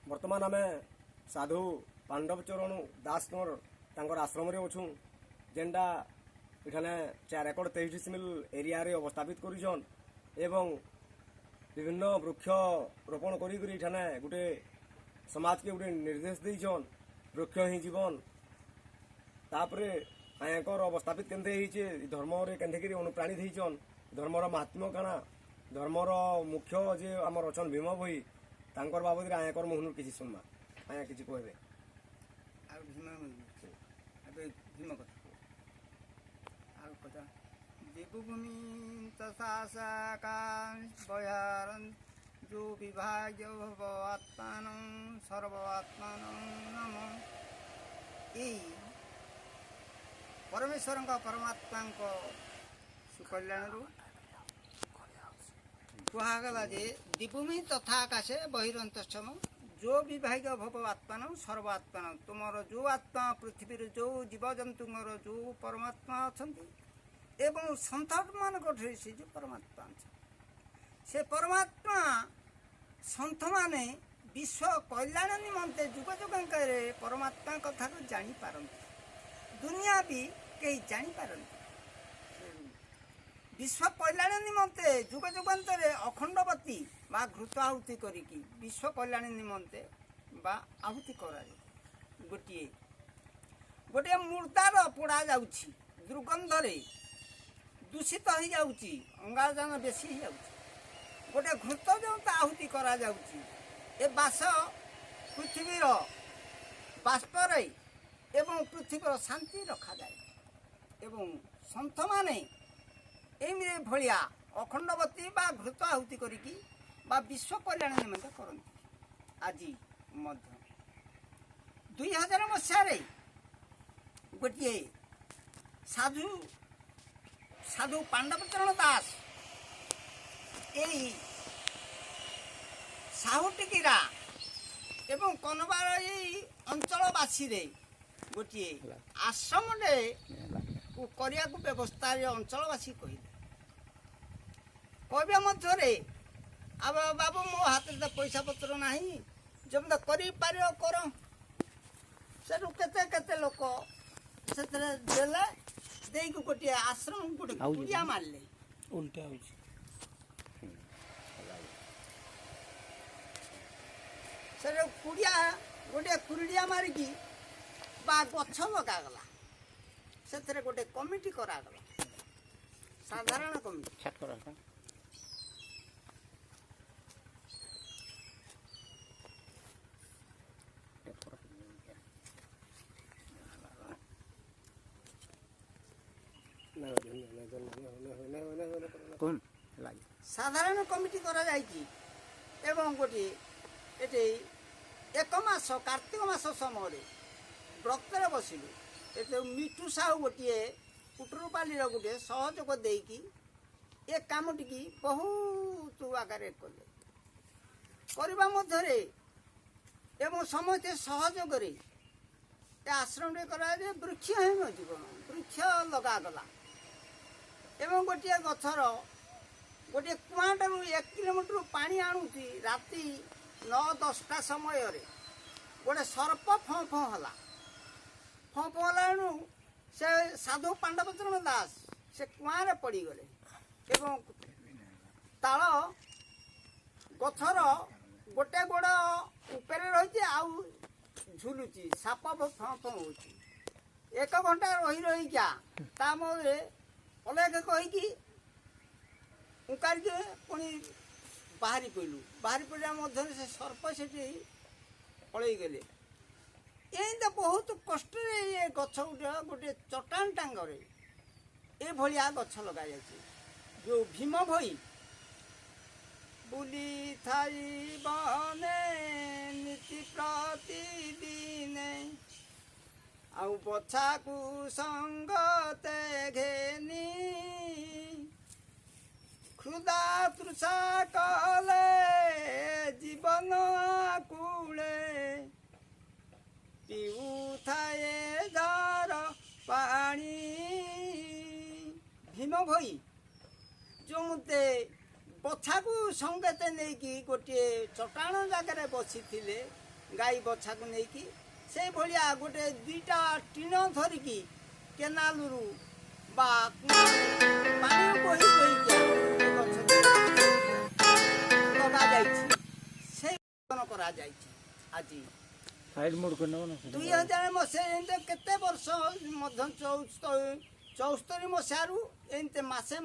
बर्तमान आम साधु पांडव चरण दास आश्रम अच्छू जेनटा इठाने 4 एकड़ 23 डिसिमिल एरिया रे अवस्थापित करिछन एवं विभिन्न वृक्ष रोपण करी इठाने गोटे समाज के गोटे निर्देश देछन वृक्ष ही जीवन तापरे आयकर अवस्थापित केंदे हिचे धर्म रे केंदे करी अनुप्राणित हिचन धर्मर महात्म्य काना धर्मर मुख्य जे आमर अछन भीम भई तांकर बाबद रे आयकर मोहन किछि सुनमा आया किछि कहबे आ भीम कथा देवभूमि तसाका बयारन जो विभाग्य भवात्मान सर्वात्मान नम परमेश्वर परमात्मा सुकल्याण कहगला जे दिभूमि तथा आकाशे बहिरंतम जो विभाग्य भव आत्मान सर्वात्मान तुमर जो आत्मा पृथ्वी जो जीवजंतु जो परमात्मा अच्छा एवं सन्थ मान से जो परमात्मा से परमात्मा सन्थ माने विश्व कल्याण निमंते जुग जुगांकर परमात्मा कथा को जानी पारंती दुनिया भी कहीं जानी पारंती विश्व कल्याण निमंते जुग जुगांतर अखंडवती बा घृत आहुति करिकी विश्व कल्याण निमंते बा आहुति कराए गोटे गोटे मुर्दार पोड़ा जाउछि दुर्गंधरे दूषित हो जाउछि अंगारजान बेसी हो जाउछि गोटे घृत जो आहुति करा जाउछि ए बास पृथ्वीर बाष्परे एवं पृथ्वीर शांति रखा जाए एवं सन्थ माने एमि भलिया अखंडवती बा घृत आहुति करिकी बा विश्व कल्याण निमंते करती आज 2000 मसीह गोटे साधु साधु पांडव चरण दास यही साहुटिकीरा एवं कनबार यही अंचलवासी गोटे आश्रम करने व्यवस्था अंचलवासी कहले कहबे मध्य अब बाबू मो हाथ में पैसा पत्र ना जब कर केते लोक से दे गोटे आश्रम गोटे कुड़िया मारले उल्टा से कुड़िया गोटे कुड़िया मारिकी बा गछ लगागला से गोटे कमिटी करागला साधारण कमिटी साधारण कमिटी करा जायछि एवं गोटे एटे एक मास कार्तिक मास समय व्रतर बसिलु एटे मिठू साहू गोटे कुटुरुपाली गोटे सहयोग देकी ए काम टी बहुत आगे कले करबा मध्यरे एवं समस्ते सहयोग आश्रम करा वृक्ष है जीवन वृक्ष लगागला एवं गोटे गछर गोटे कुआटारू 1 किलोमीटर पानी आणुची राति 9-10टा समय गोटे सर्प फँ फँ से साधु पांडव चरण दास से कुआं पड़गले एवं ताल गछर गोटे गोड़ उपरे रही आउ झुलुची साप फँ फँ हो 1 घंटा रही रही क्या ता मध्य अलग कहीकि उकारके पुणी बाहरी पड़ा मध्य से सर्प से पलि गले ये तो बहुत कष्ट ये गछ गोटे चट्टान टांगरे ये भाया गछ लगा जो भीम भई बुली थाई बने नीति प्रतिदिन आउ बछा को संगते घेनी क्षुदा तृषा कले जीवन कूले पीऊ थाए जार पानी भीम भई जो मते ବଛାକୁ ସଙ୍ଗେତେ ନେଇକି ଗୋଟିଏ ଚଟାଣ ଜାଗାରେ ବସିଥିଲେ ଗାଈ ବଛାକୁ ନେଇକି ସେଇଭଳିଆ ଗୋଟେ ଦୁଇଟା ଟିଣ ଧରିକି କେନାଲରୁ ବା ପାଣି ବୋହି ବୋହିକି ଲଗାଯାଇଛି ସେଇ କରାଯାଇଛି ଆଜି 2000 ମସିହା କେତେ ବର୍ଷ ମଧ୍ୟ 74 ମସିହାରୁ ଏମିତି ମାସେ